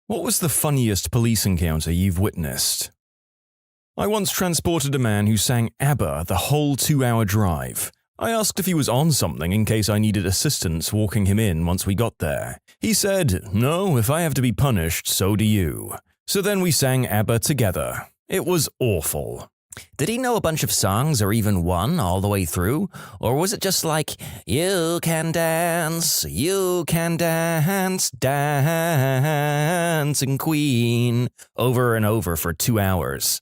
What was the funniest police encounter you've witnessed? I once transported a man who sang ABBA the whole 2-hour drive. I asked if he was on something in case I needed assistance walking him in once we got there. He said, "No, if I have to be punished, so do you." So then we sang ABBA together. It was awful. Did he know a bunch of songs or even one all the way through? Or was it just like, you can dance, dancing queen, over and over for 2 hours?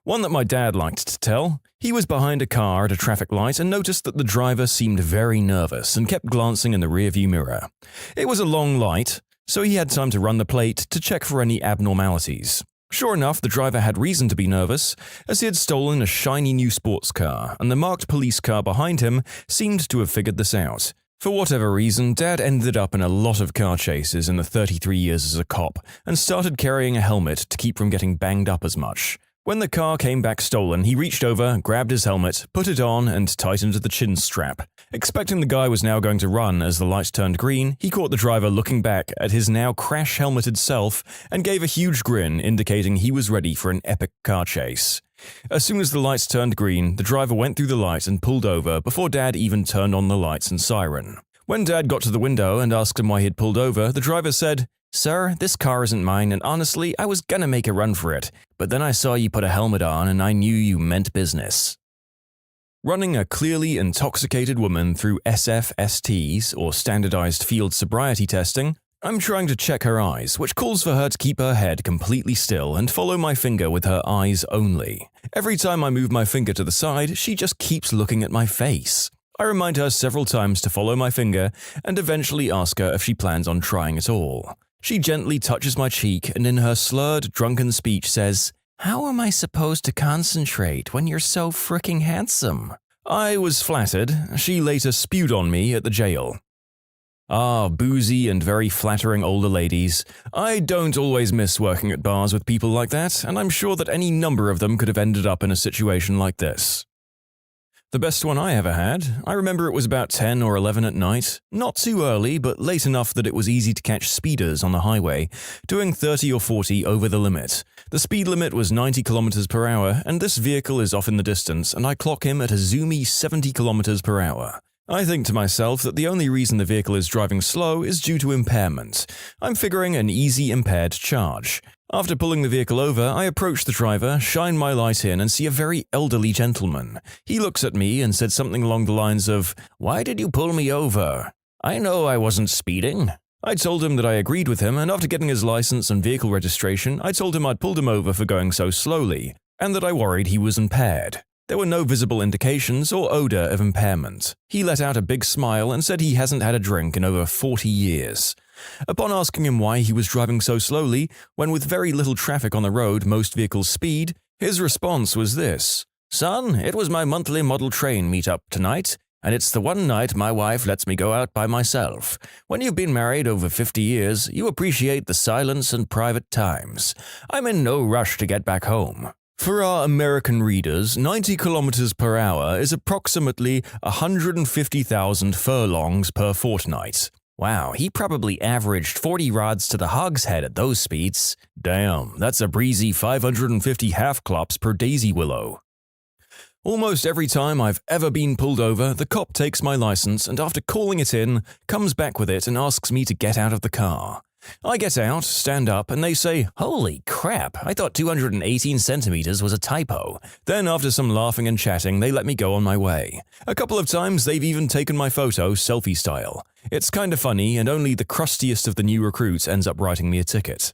One that my dad liked to tell. He was behind a car at a traffic light and noticed that the driver seemed very nervous and kept glancing in the rearview mirror. It was a long light, so he had time to run the plate to check for any abnormalities. Sure enough, the driver had reason to be nervous, as he had stolen a shiny new sports car, and the marked police car behind him seemed to have figured this out. For whatever reason, Dad ended up in a lot of car chases in the 33 years as a cop, and started carrying a helmet to keep from getting banged up as much. When the car came back stolen, he reached over, grabbed his helmet, put it on, and tightened the chin strap. Expecting the guy was now going to run as the lights turned green, he caught the driver looking back at his now crash-helmeted self and gave a huge grin indicating he was ready for an epic car chase. As soon as the lights turned green, the driver went through the light and pulled over before Dad even turned on the lights and siren. When Dad got to the window and asked him why he had pulled over, the driver said, "Sir, this car isn't mine, and honestly, I was gonna make a run for it, but then I saw you put a helmet on and I knew you meant business." Running a clearly intoxicated woman through SFSTs, or standardized field sobriety testing, I'm trying to check her eyes, which calls for her to keep her head completely still and follow my finger with her eyes only. Every time I move my finger to the side, she just keeps looking at my face. I remind her several times to follow my finger and eventually ask her if she plans on trying at all. She gently touches my cheek and in her slurred, drunken speech says, "How am I supposed to concentrate when you're so fricking handsome?" I was flattered. She later spewed on me at the jail. Ah, boozy and very flattering older ladies. I don't always miss working at bars with people like that, and I'm sure that any number of them could have ended up in a situation like this. The best one I ever had, I remember it was about 10 or 11 at night, not too early but late enough that it was easy to catch speeders on the highway, doing 30 or 40 over the limit. The speed limit was 90 km per hour and this vehicle is off in the distance and I clock him at a zoomy 70 km per hour. I think to myself that the only reason the vehicle is driving slow is due to impairment. I'm figuring an easy impaired charge. After pulling the vehicle over, I approach the driver, shine my light in and see a very elderly gentleman. He looks at me and said something along the lines of, "Why did you pull me over? I know I wasn't speeding." I told him that I agreed with him, and after getting his license and vehicle registration, I told him I'd pulled him over for going so slowly, and that I worried he was impaired. There were no visible indications or odor of impairment. He let out a big smile and said he hasn't had a drink in over 40 years. Upon asking him why he was driving so slowly, when with very little traffic on the road most vehicles speed, his response was this: "Son, it was my monthly model train meet-up tonight, and it's the one night my wife lets me go out by myself. When you've been married over 50 years, you appreciate the silence and private times. I'm in no rush to get back home." For our American readers, 90 km per hour is approximately 150,000 furlongs per fortnight. Wow, he probably averaged 40 rods to the hogshead at those speeds. Damn, that's a breezy 550 half-clops per daisy willow. Almost every time I've ever been pulled over, the cop takes my license and after calling it in, comes back with it and asks me to get out of the car. I get out, stand up, and they say, "Holy crap, I thought 218 centimeters was a typo." Then after some laughing and chatting, they let me go on my way. A couple of times they've even taken my photo selfie style. It's kinda funny and only the crustiest of the new recruits ends up writing me a ticket.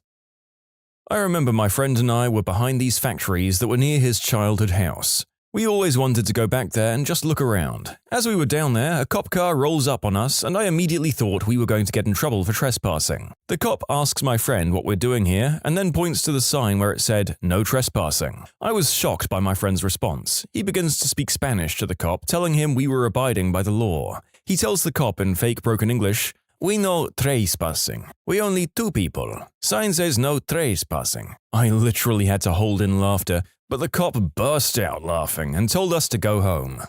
I remember my friend and I were behind these factories that were near his childhood house. We always wanted to go back there and just look around. As we were down there, a cop car rolls up on us and I immediately thought we were going to get in trouble for trespassing. The cop asks my friend what we're doing here and then points to the sign where it said, "No trespassing." I was shocked by my friend's response. He begins to speak Spanish to the cop, telling him we were abiding by the law. He tells the cop in fake broken English, "We no trespassing. We only two people. Sign says no trespassing." I literally had to hold in laughter, but the cop burst out laughing and told us to go home.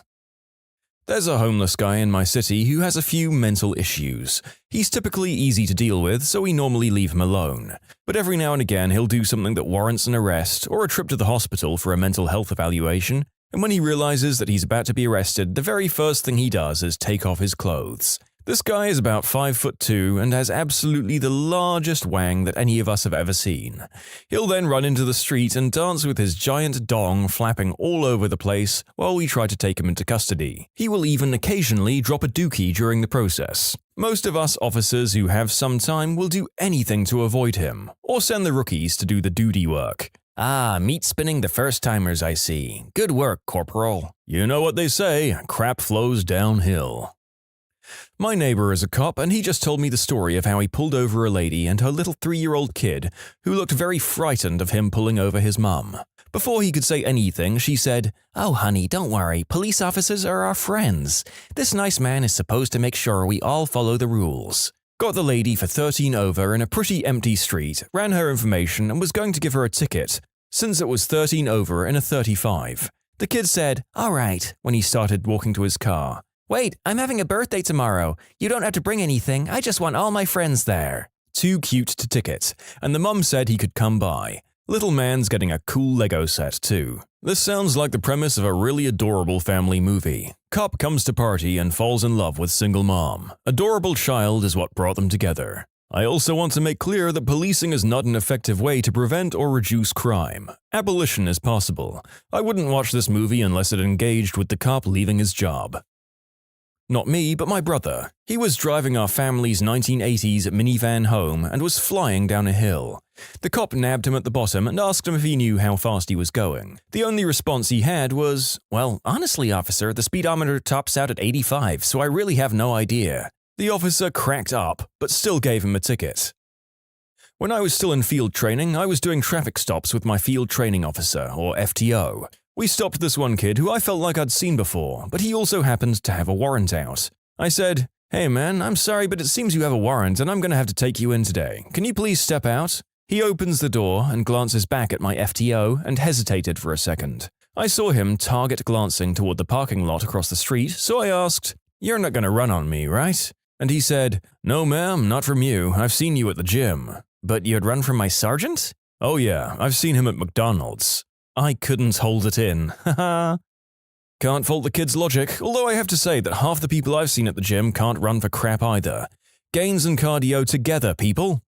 There's a homeless guy in my city who has a few mental issues. He's typically easy to deal with, so we normally leave him alone. But every now and again he'll do something that warrants an arrest or a trip to the hospital for a mental health evaluation, and when he realizes that he's about to be arrested, the very first thing he does is take off his clothes. This guy is about 5'2" and has absolutely the largest wang that any of us have ever seen. He'll then run into the street and dance with his giant dong flapping all over the place while we try to take him into custody. He will even occasionally drop a dookie during the process. Most of us officers who have some time will do anything to avoid him, or send the rookies to do the duty work. Ah, meat spinning the first-timers, I see. Good work, Corporal. You know what they say, crap flows downhill. My neighbor is a cop, and he just told me the story of how he pulled over a lady and her little 3-year-old kid who looked very frightened of him pulling over his mum. Before he could say anything, she said, "Oh, honey, don't worry. Police officers are our friends. This nice man is supposed to make sure we all follow the rules." Got the lady for 13 over in a pretty empty street, ran her information and was going to give her a ticket, since it was 13 over in a 35. The kid said, "All right," when he started walking to his car. "Wait, I'm having a birthday tomorrow. You don't have to bring anything. I just want all my friends there." Too cute to ticket, and the mum said he could come by. Little man's getting a cool Lego set too. This sounds like the premise of a really adorable family movie. Cop comes to party and falls in love with single mom. Adorable child is what brought them together. I also want to make clear that policing is not an effective way to prevent or reduce crime. Abolition is possible. I wouldn't watch this movie unless it engaged with the cop leaving his job. Not me, but my brother. He was driving our family's 1980s minivan home and was flying down a hill. The cop nabbed him at the bottom and asked him if he knew how fast he was going. The only response he had was, "Well, honestly, officer, the speedometer tops out at 85, so I really have no idea." The officer cracked up, but still gave him a ticket. When I was still in field training, I was doing traffic stops with my field training officer, or FTO. We stopped this one kid who I felt like I'd seen before, but he also happened to have a warrant out. I said, "Hey man, I'm sorry, but it seems you have a warrant and I'm going to have to take you in today. Can you please step out?" He opens the door and glances back at my FTO and hesitated for a second. I saw him target glancing toward the parking lot across the street, so I asked, "You're not going to run on me, right?" And he said, "No ma'am, not from you. I've seen you at the gym." "But you'd run from my sergeant?" "Oh yeah, I've seen him at McDonald's." I couldn't hold it in. Haha. Can't fault the kid's logic, although I have to say that half the people I've seen at the gym can't run for crap either. Gains and cardio together, people.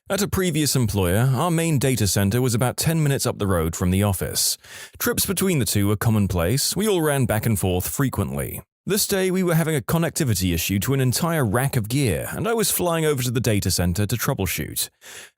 At a previous employer, our main data center was about 10 minutes up the road from the office. Trips between the two were commonplace, we all ran back and forth frequently. This day we were having a connectivity issue to an entire rack of gear, and I was flying over to the data center to troubleshoot.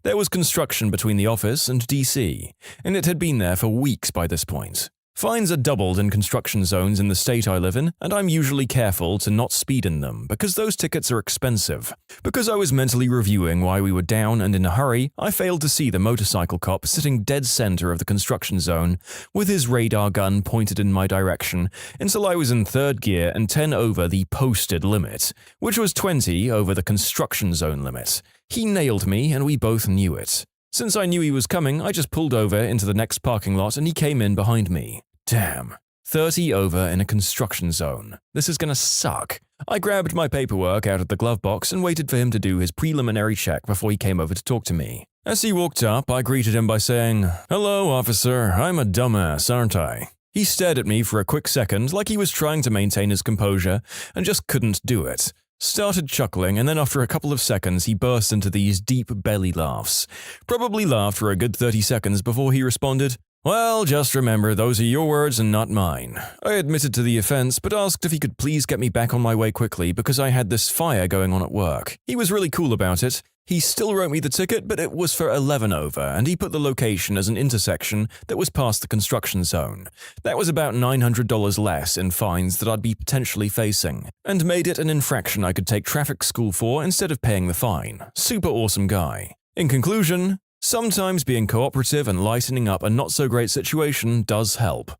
There was construction between the office and DC, and it had been there for weeks by this point. Fines are doubled in construction zones in the state I live in, and I'm usually careful to not speed in them because those tickets are expensive. Because I was mentally reviewing why we were down and in a hurry, I failed to see the motorcycle cop sitting dead center of the construction zone with his radar gun pointed in my direction until I was in third gear and 10 over the posted limit, which was 20 over the construction zone limit. He nailed me and we both knew it. Since I knew he was coming, I just pulled over into the next parking lot and he came in behind me. Damn. 30 over in a construction zone. This is gonna suck. I grabbed my paperwork out of the glove box and waited for him to do his preliminary check before he came over to talk to me. As he walked up, I greeted him by saying, "Hello, officer. I'm a dumbass, aren't I?" He stared at me for a quick second like he was trying to maintain his composure and just couldn't do it. Started chuckling, and then after a couple of seconds he burst into these deep belly laughs. Probably laughed for a good 30 seconds before he responded, "Well, just remember, those are your words and not mine." I admitted to the offense, but asked if he could please get me back on my way quickly because I had this fire going on at work. He was really cool about it. He still wrote me the ticket, but it was for 11 over, and he put the location as an intersection that was past the construction zone. That was about $900 less in fines that I'd be potentially facing, and made it an infraction I could take traffic school for instead of paying the fine. Super awesome guy. In conclusion, sometimes being cooperative and lightening up a not-so-great situation does help.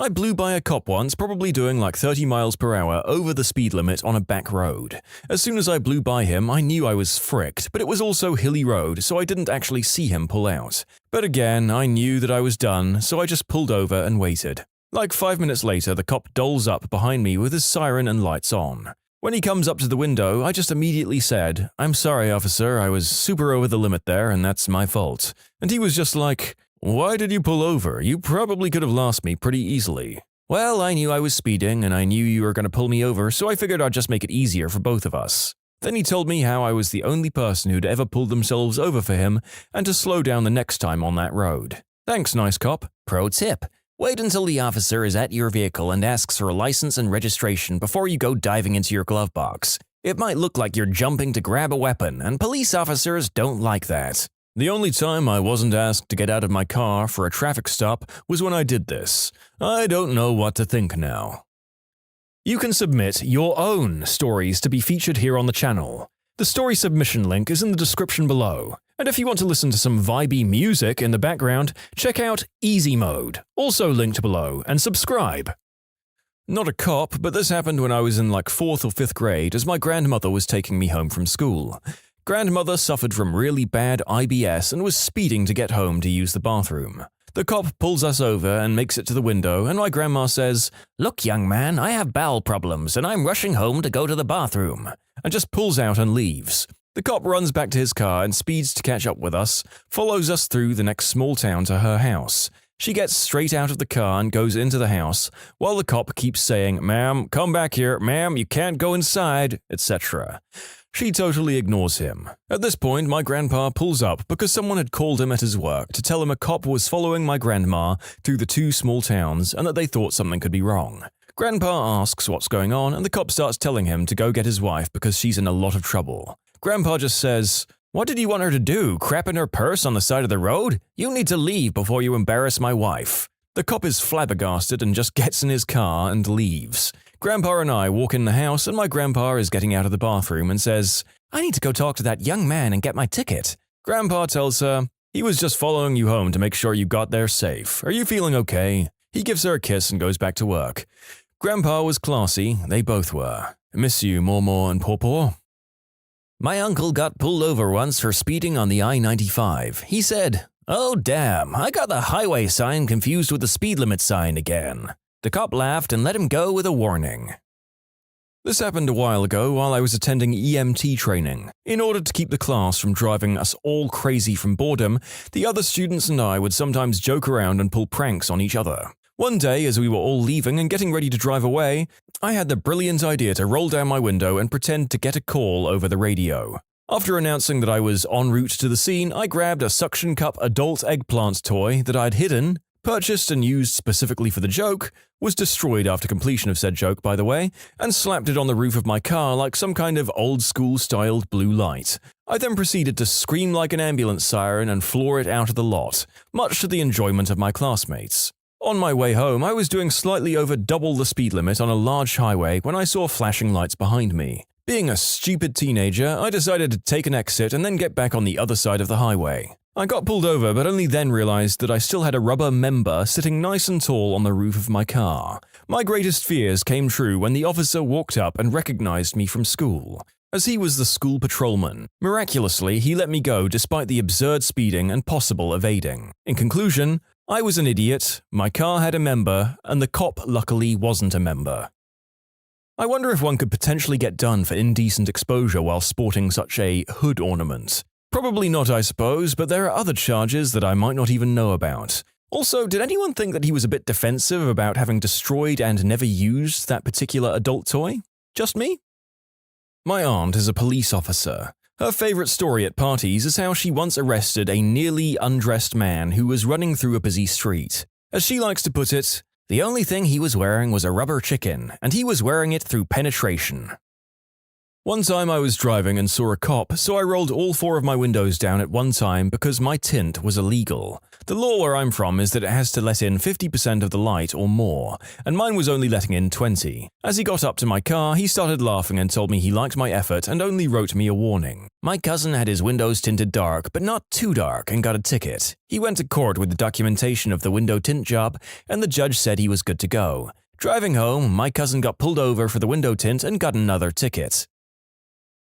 I blew by a cop once, probably doing like 30 miles per hour over the speed limit on a back road. As soon as I blew by him, I knew I was fricked, but it was also hilly road, so I didn't actually see him pull out. But again, I knew that I was done, so I just pulled over and waited. Like 5 minutes later, the cop doles up behind me with his siren and lights on. When he comes up to the window, I just immediately said, "I'm sorry, officer, I was super over the limit there and that's my fault." And he was just like, "Why did you pull over? You probably could have lost me pretty easily." "Well, I knew I was speeding and I knew you were going to pull me over, so I figured I'd just make it easier for both of us." Then he told me how I was the only person who'd ever pulled themselves over for him and to slow down the next time on that road. Thanks, nice cop. Pro tip: wait until the officer is at your vehicle and asks for a license and registration before you go diving into your glove box. It might look like you're jumping to grab a weapon, and police officers don't like that. The only time I wasn't asked to get out of my car for a traffic stop was when I did this. I don't know what to think now. You can submit your own stories to be featured here on the channel. The story submission link is in the description below. And if you want to listen to some vibey music in the background, check out Easy Mode, also linked below, and subscribe. Not a cop, but this happened when I was in like 4th or 5th grade as my grandmother was taking me home from school. Grandmother suffered from really bad IBS and was speeding to get home to use the bathroom. The cop pulls us over and makes it to the window, and my grandma says, "Look, young man, I have bowel problems and I'm rushing home to go to the bathroom," and just pulls out and leaves. The cop runs back to his car and speeds to catch up with us, follows us through the next small town to her house. She gets straight out of the car and goes into the house, while the cop keeps saying, "Ma'am, come back here, ma'am, you can't go inside," etc. She totally ignores him. At this point, my grandpa pulls up because someone had called him at his work to tell him a cop was following my grandma through the 2 small towns and that they thought something could be wrong. Grandpa asks what's going on, and the cop starts telling him to go get his wife because she's in a lot of trouble. Grandpa just says, "What did you want her to do, crap in her purse on the side of the road? You need to leave before you embarrass my wife." The cop is flabbergasted and just gets in his car and leaves. Grandpa and I walk in the house and my grandpa is getting out of the bathroom and says, "I need to go talk to that young man and get my ticket." Grandpa tells her, "He was just following you home to make sure you got there safe. Are you feeling okay?" He gives her a kiss and goes back to work. Grandpa was classy, they both were. Miss you, Mormor and Pawpaw. My uncle got pulled over once for speeding on the I-95. He said, "Oh damn, I got the highway sign confused with the speed limit sign again." The cop laughed and let him go with a warning. This happened a while ago while I was attending EMT training. In order to keep the class from driving us all crazy from boredom, the other students and I would sometimes joke around and pull pranks on each other. One day, as we were all leaving and getting ready to drive away, I had the brilliant idea to roll down my window and pretend to get a call over the radio. After announcing that I was en route to the scene, I grabbed a suction cup adult eggplant toy that I'd hidden, purchased and used specifically for the joke, was destroyed after completion of said joke, by the way, and slapped it on the roof of my car like some kind of old-school-styled blue light. I then proceeded to scream like an ambulance siren and floor it out of the lot, much to the enjoyment of my classmates. On my way home, I was doing slightly over double the speed limit on a large highway when I saw flashing lights behind me. Being a stupid teenager, I decided to take an exit and then get back on the other side of the highway. I got pulled over, but only then realized that I still had a rubber member sitting nice and tall on the roof of my car. My greatest fears came true when the officer walked up and recognized me from school, as he was the school patrolman. Miraculously, he let me go despite the absurd speeding and possible evading. In conclusion, I was an idiot, my car had a member, and the cop luckily wasn't a member. I wonder if one could potentially get done for indecent exposure while sporting such a hood ornament. Probably not, I suppose, but there are other charges that I might not even know about. Also, did anyone think that he was a bit defensive about having destroyed and never used that particular adult toy? Just me? My aunt is a police officer. Her favorite story at parties is how she once arrested a nearly undressed man who was running through a busy street. As she likes to put it, the only thing he was wearing was a rubber chicken, and he was wearing it through penetration. One time I was driving and saw a cop, so I rolled all 4 of my windows down at one time because my tint was illegal. The law where I'm from is that it has to let in 50% of the light or more, and mine was only letting in 20. As he got up to my car, he started laughing and told me he liked my effort and only wrote me a warning. My cousin had his windows tinted dark, but not too dark, and got a ticket. He went to court with the documentation of the window tint job, and the judge said he was good to go. Driving home, my cousin got pulled over for the window tint and got another ticket.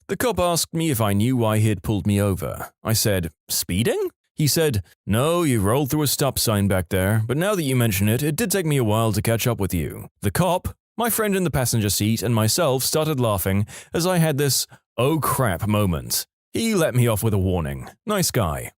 The cop asked me if I knew why he had pulled me over. I said, "Speeding?" He said, "No, you rolled through a stop sign back there, but now that you mention it, it did take me a while to catch up with you." The cop, my friend in the passenger seat, and myself started laughing as I had this "oh crap" moment. He let me off with a warning. Nice guy.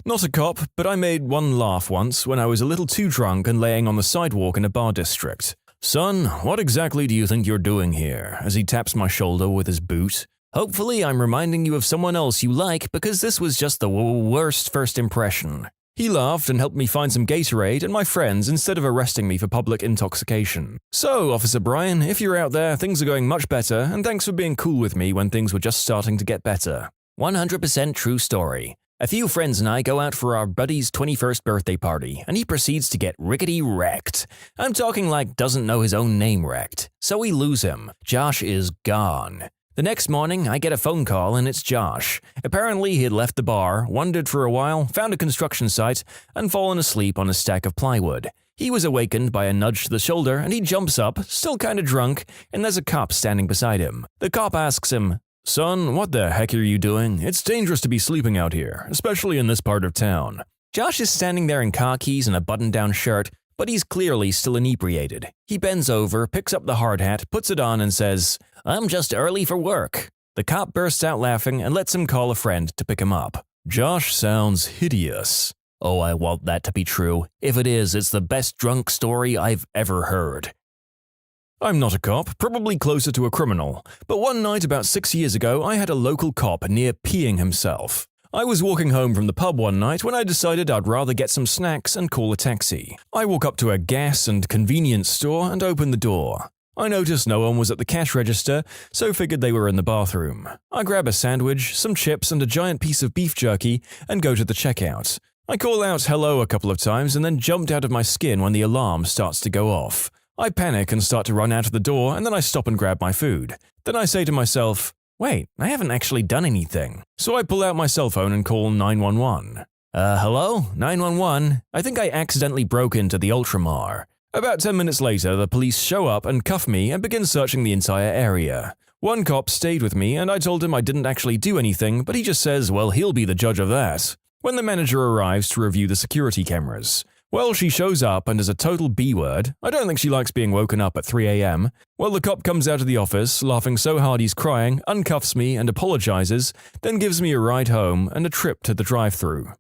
Not a cop, but I made one laugh once when I was a little too drunk and laying on the sidewalk in a bar district. "Son, what exactly do you think you're doing here?" as he taps my shoulder with his boot. "Hopefully I'm reminding you of someone else you like because this was just the worst first impression." He laughed and helped me find some Gatorade and my friends instead of arresting me for public intoxication. "So, Officer Brian, if you're out there, things are going much better, and thanks for being cool with me when things were just starting to get better." 100% true story. A few friends and I go out for our buddy's 21st birthday party, and he proceeds to get rickety wrecked. I'm talking like doesn't know his own name wrecked. So we lose him. Josh is gone. The next morning, I get a phone call and it's Josh. Apparently, he had left the bar, wandered for a while, found a construction site, and fallen asleep on a stack of plywood. He was awakened by a nudge to the shoulder and he jumps up, still kinda drunk, and there's a cop standing beside him. The cop asks him, "Son, what the heck are you doing? It's dangerous to be sleeping out here, especially in this part of town." Josh is standing there in khakis and a button-down shirt, but he's clearly still inebriated. He bends over, picks up the hard hat, puts it on, and says, "I'm just early for work." The cop bursts out laughing and lets him call a friend to pick him up. Josh sounds hideous. Oh, I want that to be true. If it is, it's the best drunk story I've ever heard. I'm not a cop, probably closer to a criminal, but one night about 6 years ago I had a local cop near peeing himself. I was walking home from the pub one night when I decided I'd rather get some snacks and call a taxi. I walk up to a gas and convenience store and open the door. I noticed no one was at the cash register, so figured they were in the bathroom. I grab a sandwich, some chips, and a giant piece of beef jerky and go to the checkout. I call out hello a couple of times and then jumped out of my skin when the alarm starts to go off. I panic and start to run out of the door, and then I stop and grab my food. Then I say to myself, "Wait, I haven't actually done anything." So I pull out my cell phone and call 911. Hello? 911? I think I accidentally broke into the Ultramar. About 10 minutes later, the police show up and cuff me and begin searching the entire area. One cop stayed with me and I told him I didn't actually do anything, but he just says, well, he'll be the judge of that. When the manager arrives to review the security cameras, well, she shows up and is a total B-word. I don't think she likes being woken up at 3 a.m. Well, the cop comes out of the office, laughing so hard he's crying, uncuffs me and apologizes, then gives me a ride home and a trip to the drive-thru.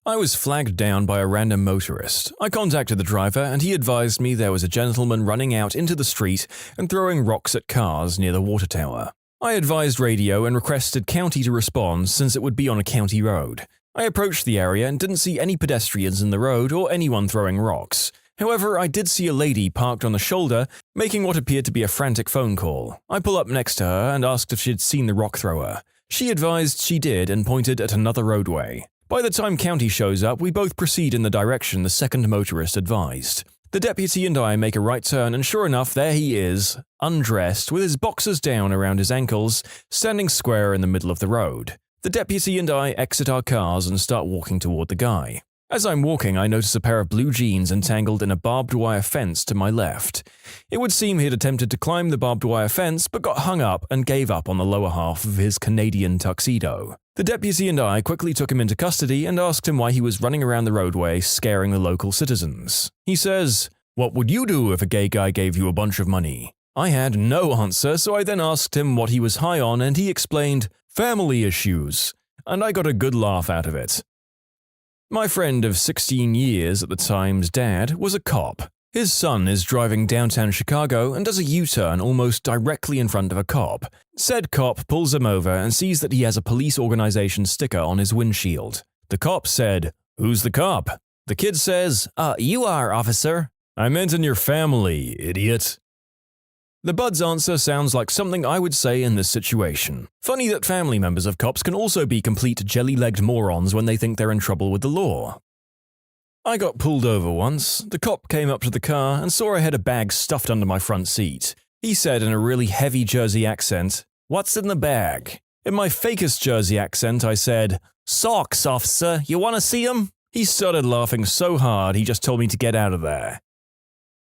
I was flagged down by a random motorist. I contacted the driver and he advised me there was a gentleman running out into the street and throwing rocks at cars near the water tower. I advised radio and requested county to respond since it would be on a county road. I approached the area and didn't see any pedestrians in the road or anyone throwing rocks. However, I did see a lady parked on the shoulder, making what appeared to be a frantic phone call. I pull up next to her and asked if she'd seen the rock thrower. She advised she did and pointed at another roadway. By the time county shows up, we both proceed in the direction the second motorist advised. The deputy and I make a right turn and sure enough, there he is, undressed, with his boxers down around his ankles, standing square in the middle of the road. The deputy and I exit our cars and start walking toward the guy. As I'm walking, I notice a pair of blue jeans entangled in a barbed wire fence to my left. It would seem he'd attempted to climb the barbed wire fence but got hung up and gave up on the lower half of his Canadian tuxedo. The deputy and I quickly took him into custody and asked him why he was running around the roadway scaring the local citizens. He says, "What would you do if a gay guy gave you a bunch of money?" I had no answer, so I then asked him what he was high on and he explained, "Family issues," and I got a good laugh out of it. My friend of 16 years at the time's dad was a cop. His son is driving downtown Chicago and does a U-turn almost directly in front of a cop. Said cop pulls him over and sees that he has a police organization sticker on his windshield. The cop said, "Who's the cop?" The kid says, You are, officer." "I meant in your family, idiot." The bud's answer sounds like something I would say in this situation. Funny that family members of cops can also be complete jelly-legged morons when they think they're in trouble with the law. I got pulled over once. The cop came up to the car and saw I had a bag stuffed under my front seat. He said in a really heavy Jersey accent, "What's in the bag?" In my fakest Jersey accent, I said, "Socks, officer. You want to see 'em?" He started laughing so hard he just told me to get out of there.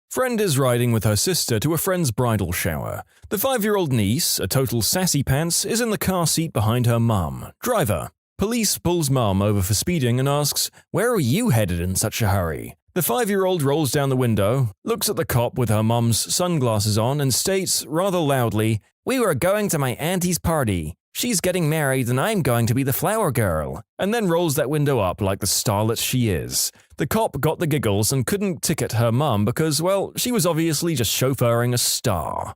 Friend is riding with her sister to a friend's bridal shower. The 5-year-old niece, a total sassy pants, is in the car seat behind her mum. Driver. Police pulls Mum over for speeding and asks, "Where are you headed in such a hurry?" The 5-year-old rolls down the window, looks at the cop with her mum's sunglasses on, and states, rather loudly, We were going to my auntie's party. She's getting married and I'm going to be the flower girl. and then rolls that window up like the starlet she is. The cop got the giggles and couldn't ticket her mum because, well, she was obviously just chauffeuring a star.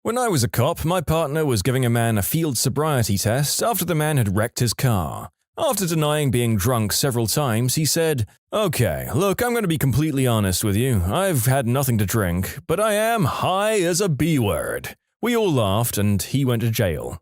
When I was a cop, my partner was giving a man a field sobriety test after the man had wrecked his car. After denying being drunk several times, he said, "Okay, look, I'm going to be completely honest with you. I've had nothing to drink, but I am high as a B-word." We all laughed and he went to jail.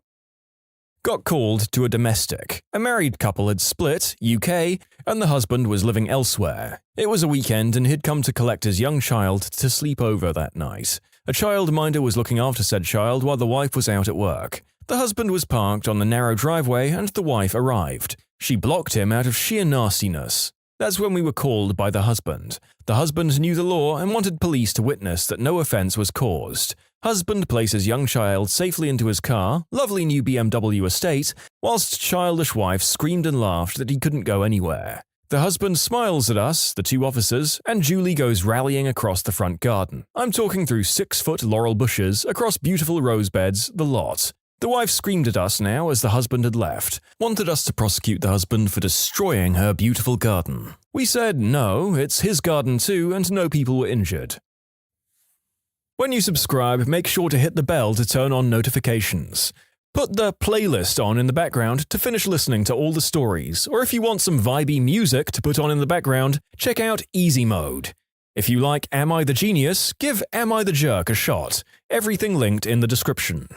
Got called to a domestic. A married couple had split, UK, and the husband was living elsewhere. It was a weekend and he'd come to collect his young child to sleep over that night. A childminder was looking after said child while the wife was out at work. The husband was parked on the narrow driveway and the wife arrived. She blocked him out of sheer nastiness. That's when we were called by the husband. The husband knew the law and wanted police to witness that no offense was caused. Husband places young child safely into his car, lovely new BMW estate, whilst childish wife screamed and laughed that he couldn't go anywhere. The husband smiles at us, the 2 officers, and Julie goes rallying across the front garden. I'm talking through 6-foot laurel bushes, across beautiful rose beds, the lot. The wife screamed at us now as the husband had left, wanted us to prosecute the husband for destroying her beautiful garden. We said no, it's his garden too, and no people were injured. When you subscribe, make sure to hit the bell to turn on notifications. Put the playlist on in the background to finish listening to all the stories, or if you want some vibey music to put on in the background, check out Easy Mode. If you like Am I the Genius, give Am I the Jerk a shot. Everything linked in the description.